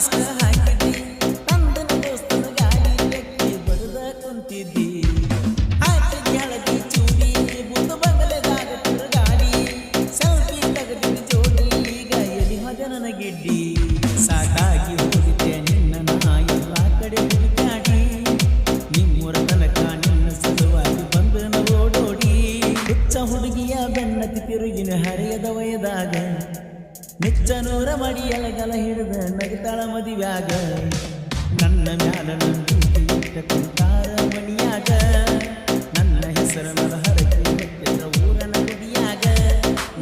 Mask ಹಾಕಿದ್ದಿ ತಂದನ ದೋಸ್ತನ ಗಾಡಿ ಎತ್ತಿ ಬಡದ ಕುಂತಿದ್ದಿ ಹಾಕಿ ಕೆಳಗಿ ಚೂಡಿ Buddha ಬಂಗಲೆದಾಗ ತಿರುಗಾಡಿ selfie ತೆಗೆದಿದ್ದ ಜೋಡಿ ಈಗ ಎಲಿ ಮದ ನನ್ನ ಗಿಡ್ಡಿ ಸಾಕಾಗಿ ಹೋಗಿದ್ದೆ ನಿನ್ನ ನಾ ಎಲ್ಲ ಕಡೆ ಹುಡುಕಾಡಿ ನಿಮ್ಮೂರ ತನಕ ನಿನ್ನ ಸಲುವಾಗಿ ಬಂದನ ಓಡೋಡಿ ಹುಚ್ಚ ಹುಡುಗಿಯ ಬೆನ್ನತಿ ತಿರುಗಿನ ಹರಿಯದ ವಯದಾಗ ಮೆಚ್ಚನೂರ ಮಡಿಯಲಗಲ ಹಿಡಿದ ನಗತಾಳ ಮದಿವ್ಯಾಗ ನನ್ನ ಮ್ಯಾಲ ನಂಬಿಕೆ ಇಟ್ಟ ಕುಂತಾರ ಮಣಿಯಾಗ ನನ್ನ ಹೆಸರನ ಹರಕೆ ಬೆಟ್ಟದ ಊರನ ಗುಡಿಯಾಗ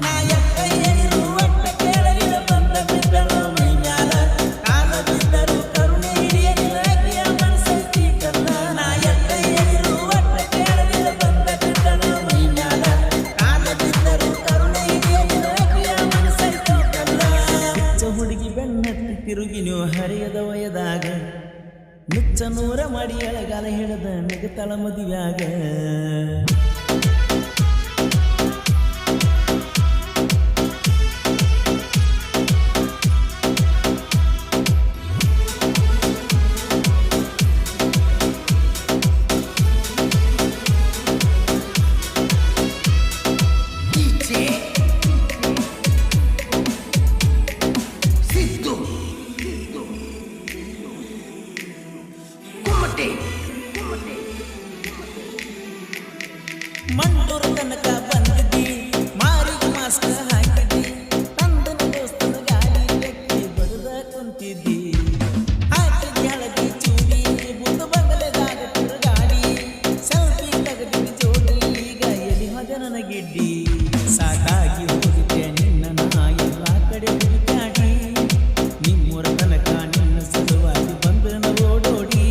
ನಾ ಎತ್ತ ಏನಿರು ಒಟ್ಟ ಕೇಳಲಿಲ್ಲ ಬಂದ ಬಿದ್ದಳು ಮೈ ಮ್ಯಾಲ ಕಾಲ ಬಿದ್ದರು ಕರುಣೆ ಹಿಡಿಯಲಿಲ್ಲ ಆಕೆಯ ಮನಸ್ಸೈತಿ ಕಲ್ಲ ನಾ ಎತ್ತ ಏನಿರು ಒಟ್ಟ ಕೇಳಲಿಲ್ಲ ಬಂದ ಬಿದ್ದಳು ಮೈ ಮ್ಯಾಲ ಕಾಲ ಬಿದ್ದರು ಕರುಣೆ ಹಿಡಿಯಲಿಲ್ಲ ಆಕೆಯ ಮನಸ್ಸೈತಿ ಕಲ್ಲ ಹುಡುಗಿ ಬೆನ್ನತ್ತಿ ತಿರುಗಿನು ಹರಿಯದ ವಯದಾಗ ನುಚ್ಚ ನೂರ ಮಾಡಿ ಎಳಗಾಲ ಹಿಡಿದ ನಗತಳ ಮದುವ್ಯಾಗ ಮಂಡೂರ ತನಕ ಬಂದಿದ್ದಿ ಮಾರಿಗೆ ಮಾಸ್ಕ ಹಾಕಿದ್ದಿ ತಂದನ ದೋಸ್ತನ ಗಾಡಿ ಎತ್ತಿ ಬಡದ ಕುಂತಿದ್ದಿ ಹಾಕಿ ಕೆಳಗಿ ಚೂಡಿ ಬುದ್ಧ ಬಂಗಲೆದಾಗ ತಿರುಗಾಡಿ ಸೆಲ್ಫಿ ತೆಗೆದಿದ್ದ ಜೋಡಿ ಈಗ ಎಲಿ ಮದ ನನ್ನ ಗಿಡ್ಡಿ ಸಾಕಾಗಿ ಹೋಗಿದ್ದೆ ನಿನ್ನ ನಾ ಎಲ್ಲ ಕಡೆ ಹುಡುಕಾಡಿ ನಿಮ್ಮೂರ ತನಕ ನಿನ್ನ ಸಲುವಾಗಿ ಬಂದನ ಓಡೋಡಿ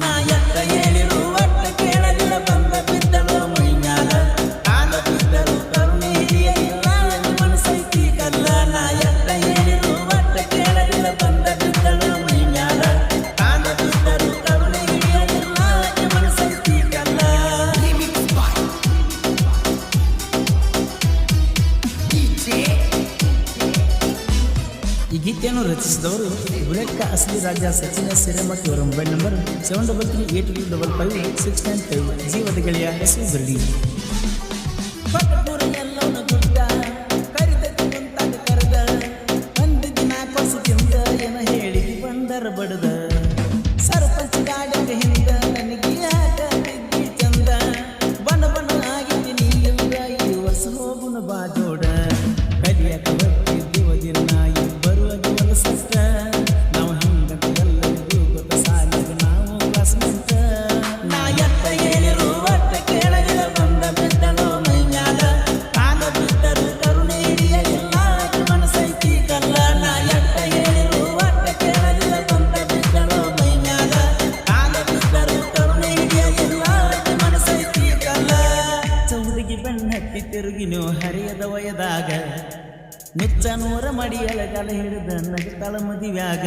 ನಾ ಎತ್ತ ಹೇಳಿರು ಒಟ್ಟ ಕೇಳಲಿಲ್ಲ ಬಂದ ಬಿದ್ದಳು ಮೈ ಮ್ಯಾಲ ಕಾಲ ಬಿದ್ದರು ಕರುಣೆ ಹಿಡಿಯಲಿಲ್ಲ ಮನಸ್ಸೈತಿ ಕಲ್ಲ ನಾ ಎತ್ತ ಹೇಳಿರು ಒಟ್ಟ ಕೇಳಲಿಲ್ಲ ಬಂದ ಬಿದ್ದಳು ಮೈ ಮ್ಯಾಲ ಕಾಲ ಬಿದ್ದರು ಕರುಣೆ ಹಿಡಿಯಲಿಲ್ಲ ಮನಸ್ಸೈತಿ ಕಲ್ಲ ಈ ಗೀತೆಯನ್ನು ರಚಿಸಿದವರು ಬುಲೆಟ್ ಅಸಲಿ ರಾಜ ಸಚಿನ ಸಿರೆಮಠ್ ಅವರ ಮೊಬೈಲ್ ನಂಬರ್ 7338556955 ಜೀವದ ಗೆಳೆಯ ಹೆಸರು ಬರಲಿ ಎಲ್ಲವನ್ನ ಗುಡ್ಡ ಕರಿತೈತಿ ಮುಂತಾಗ ಕರೆದ ಒಂದು ದಿನ ಕೊಸದಿಂದ ಏನ ಹೇಳಿ ಬಂದರ ಬಡದ ಸರ್ಪಂಚ ಗಾಡಿಗೆ ಹಿಂದ ನನಗೆ ಹಾಕಿದ್ದಿ ಚಂದ ಬಣ್ಣ ಬಣ್ಣ ಆಗಿದ್ದಿ ನೀ ಇಲ್ಲ ಈ ವರ್ಷ ಹೋಗುನ ಬಾಜೋಡ ಕಲಿಯಕ ಬರ್ತಿದ್ದೀವ ದಿನ ಇಬ್ಬರು ಅದುವಲ್ಲ ಸತ್ತ ನಾವು ಹಿಂಗಂತ ಎಲ್ಲರಿಗೂ ಗೊತ್ತ ಸಾಲಿಗೆ ನಾವು ಕ್ಲಾಸ್ಮೇಟ್ ನಾ ಎತ್ತ ಹೇಳಿರು ಒಟ್ಟ ಕೇಳಲಿಲ್ಲ ಬಂದ ಬಿದ್ದಳು ಮೈ ಮ್ಯಾಲ ಕಾಲ ಬಿದ್ದರು ಕರುಣೆ ಹಿಡಿಯಲಿಲ್ಲ ಮನಸ್ಸೈತಿ ಕಲ್ಲ ನಾ ಎತ್ತ ಹೇಳಿರು ಒಟ್ಟ ಕೇಳಲಿಲ್ಲ ಬಂದ ಬಿದ್ದಳು ಮೈ ಮ್ಯಾಲ ಕಾಲ ಬಿದ್ದರು ಕರುಣೆ ಹಿಡಿಯಲಿಲ್ಲ ಮನಸ್ಸೈತಿ ಕಲ್ಲ ಹುಡುಗಿ ಬೆನ್ನತ್ತಿ ತಿರುಗಿನು ಹರಿಯದ ವಯದಾಗ ಮೆಚ್ಚ ನೂರ ಮಡಿ ಎಳಗಾಲ ಹಿಡಿದ ನಗತಾಳ ಮದುವ್ಯಾಗ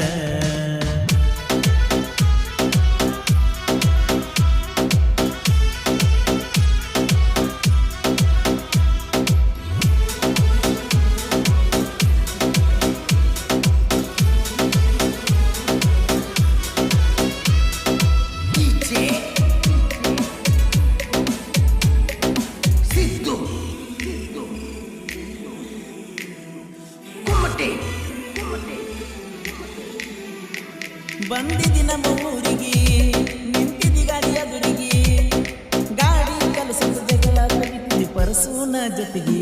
ಬಂದಿದ್ದಿ ನಮ್ಮ ಊರಿಗೆ ನಿಂತಿದ್ದಿ ಗಾಡಿಯ ದುಡಿಗಿ ಗಾಡಿ ಕೆಲಸದ ಜಗಳ ತೆಗಿತಿದ್ದಿ ಪರಸೂನ ಜೊತೆಗೆ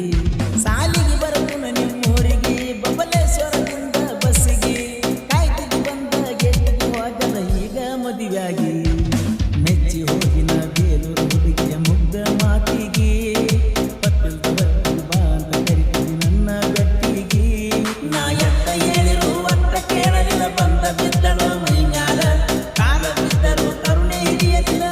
ಸಾಲಿಗೆ ಬರಕುನ ನಿಮ್ಮೂರಿಗೆ ಬಬಲೇಶ್ವರದಿಂದ ಬಸ್ಸಿಗೆ ಕಾಯ್ತಿದ್ದಿ ಬಂದ ಗೆಟ್ಟಿಗೆ ಹೋಗಲ್ಲ ಈಗ ಮದುವೆಯಾಗಿ ಮೆಚ್ಚಿ ಹೋಗಿನ ಬೇಲೂರು ಹುಡುಗಿಯ ಮುಗ್ಧ ಮಾತಿಗೆ ಪತ್ತಿಲ್ದ ಬತ್ತಿಲ್ ಬಾ ಅಂತ ಕರಿತಿದ್ದಿ ನನ್ನ ಗಟ್ಟಿಗೆ ನಾ ಎತ್ತ ಹೇಳಿರು ಒಟ್ಟ ಕೇಳಲಿಲ್ಲ ಬಂದ ಬಿದ್ದಳು ಮೈ ಮ್ಯಾಲ ಕಾಲ ಬಿದ್ದರು ಕರುಣೆ ಹಿಡಿಯಲಿಲ್ಲ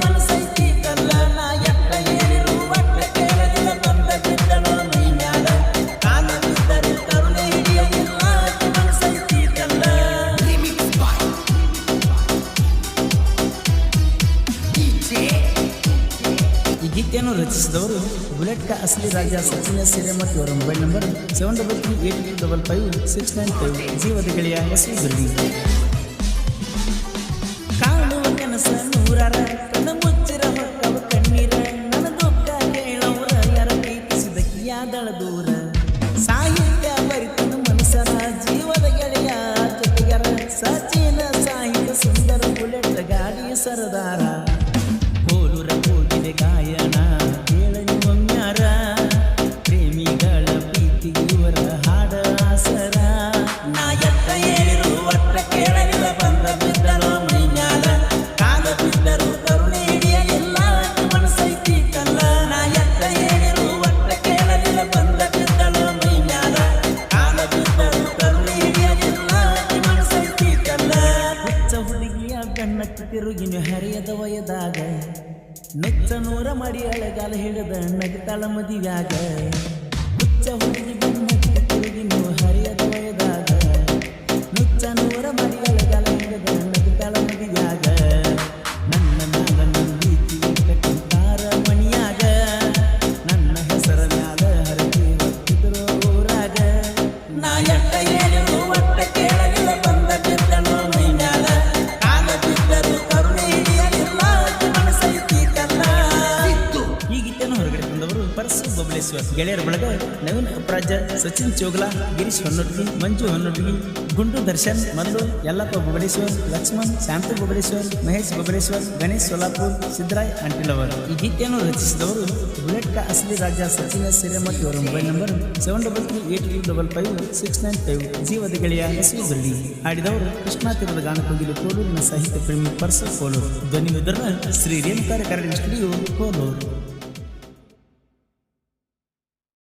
ಮನಸ್ಸೈತಿ ಕಲ್ಲ ನಾ ಎತ್ತ ಹೇಳಿರು ಒಟ್ಟ ಕೇಳಲಿಲ್ಲ ಬಂದ ಬಿದ್ದಳು ಮೈ ಮ್ಯಾಲ ಕಾಲ ಬಿದ್ದರು ಕರುಣೆ ಹಿಡಿಯಲಿಲ್ಲ ಮನಸ್ಸೈತಿ ಕಲ್ಲ ಈ ಗೀತೆಯನ್ನು ರಚಿಸಿದವರು ಬುಲೆಟ್ ಕಾ ಅಸಲಿ ರಾಜ ಸಚಿನ್ ಹಿರೇಮಠ್ ಇವರ ಮೊಬೈಲ್ ನಂಬರ್ 7338555695 ಜೀವದ ಗೆಳೆಯ ಎಸ್ವಿ ಗರಡಿ. ಕಾಣುವ ಕನಸ ನೂರಾರ ಕಣ್ಣ ಮುಚ್ಚಿರ ಹೊಕ್ಕವ ಕಣ್ಣೀರ ನನ್ನ ದುಃಖ ಕೇಳವರ ಯಾರ ಪ್ರೀತಿಸಿದ ಕಿಯಾದಳ ದೂರ ಸಾಹಿತ್ಯ ಬರಿತನ ಮನಸರ ಜೀವದ ಗೆಳೆಯ ಜೊತೆಗರ ಸಚಿನ ಸಾಹಿತ್ಯ ಸುಂದರ ಬುಲೆಟ್ ಗಾಡಿಯ ಸರದಾರ ಹೋಲುರ ಹೋಗಿದೆ ಗಾಯನ ಕೇಳನಿ ಒಮ್ಮ್ಯಾರ ಪ್ರೇಮಿಗಳ ಪ್ರೀತಿ ಇವರ ಹಾಡ ಆಸರ ನಾ ಎತ್ತ ಹೇಳಿರು ಒಟ್ಟ ಕೇಳಲಿಲ್ಲ ಬಂದ ಬಿದ್ದಳು ಮೈಮ್ಯಾಲ ಕಾಲ ಬಿದ್ದರು ಕರುಣೆ ಹಿಡಿಯಲಿಲ್ಲ ಮನಸೈತಿ ಕಲ್ಲ ನಾ ಎತ್ತ ಹೇಳಿರು ಒಟ್ಟ ಕೇಳಲಿಲ್ಲ ಬಂದ ಬಿದ್ದಳು ಮೈಮ್ಯಾಲ ಕಾಲ ಬಿದ್ದರು ಕರುಣೆ ಹಿಡಿಯಲಿಲ್ಲ ಮನಸೈತಿ ಕಲ್ಲ ಹುಚ್ಚ ಹುಡುಗಿಯ ಬೆನ್ನಕ್ಕೆ ತಿರುಗಿನ ಹರಿಯದ ವಯದಾಗ ಮೆಚ್ಚ ನೂರ ಮಾಡಿ ಅಳೆಗಾಲ ಹಿಡಿದ ನಗತಾಳ ಮದಿವ್ಯಾಗ ಹುಚ್ಚ ಹುಡುಗಿ ಬೆನ್ನಕ್ಕೆ ತಿರುಗಿ ನೀವು ಹರಿಯದ ವಯದಾಗ ಮೆಚ್ಚ ನೂರ ಮಾಡಿ ಅಳೆಗಾಲ ಹಿಡಿದ ನಗತಾಳ ಮದಿವ್ಯಾಗ ನನ್ನ ಮ್ಯಾಲ ನಂಬಿತಿ ಕಟ್ಟಿತಾರ ಮಣಿಯಾಗ ನನ್ನ ಹೆಸರ ಮ್ಯಾಲ ಹರತಿ ಹೊತ್ತಿದ್ರು ಊರಾಗ ನಾ ಎಟ್ಟ ಹೇಳಿರು ಒಟ್ಟ ಕೇಳಲಿಲ್ಲ ಬಂದ ಬಿದ್ದಳು ಮೈ ಮ್ಯಾಲ ಕಾಲ ಬಿದ್ದರು ಕರುಣೆ ಹಿಡಿಯಲಿಲ್ಲ ಮನಸೈತಿ ಕಲ್ಲ. ಈ ಗೀತೆಯನ್ನು ಹೊರಗಡೆ ತಂದವರು ಪರಸು ಬಬಲೇಶ್ವರ್ ಗೆಳೆಯರ ಬಳಗ ನವೀನ್ ಅಪರಾಜ ಸಚಿನ್ ಚೋಗ್ಲಾ ಗಿರೀಶ್ ಹೊನ್ನೊಟ್ಟಿಗಿ ಮಂಜು ಹೊನ್ನೊಟ್ಟಿಗಿ ಗುಂಡು ದರ್ಶನ್ ಮಲ್ಲು ಯಲ್ಲಪ್ಪ ಬಬಲೇಶ್ವರ್ ಲಕ್ಷ್ಮಣ್ ಶಾಂತು ಬಬಲೇಶ್ವರ್ ಮಹೇಶ್ ಬಬಲೇಶ್ವರ್ ಗಣೇಶ್ ಸೋಲಾಪುರ್ ಸಿದ್ದರಾಯ್ ಅಂಟಿಲವರು. ಈ ಗೀತೆಯನ್ನು ರಚಿಸಿದವರು ಬುಲೆಟ್ ಕಾ ಅಸಲಿ ರಾಜ ಸಚಿನ್ ಹಿರೇಮಠ್ ಇವರ ಮೊಬೈಲ್ ನಂಬರ್ 7338555695 ಜೀವದ ಗೆಳೆಯ ಎಸ್ವಿ ಗರಡಿ. ಹಾಡಿದವರು ಕೃಷ್ಣಾ ತೀರದ ಗಾನಕೋಗಿಲು ಕೋಲೂರಿನ ಸಾಹಿತ್ಯ ಪ್ರೇಮಿ ಪರ್ಸ ಕೋಲೂರು. ಧ್ವನಿ ಮುದ್ರಣ ಶ್ರೀ ರೇಣುಕಾರ ಕರಡಿ ಸ್ಟುಡಿಯೋ ಕೋಲೂರು.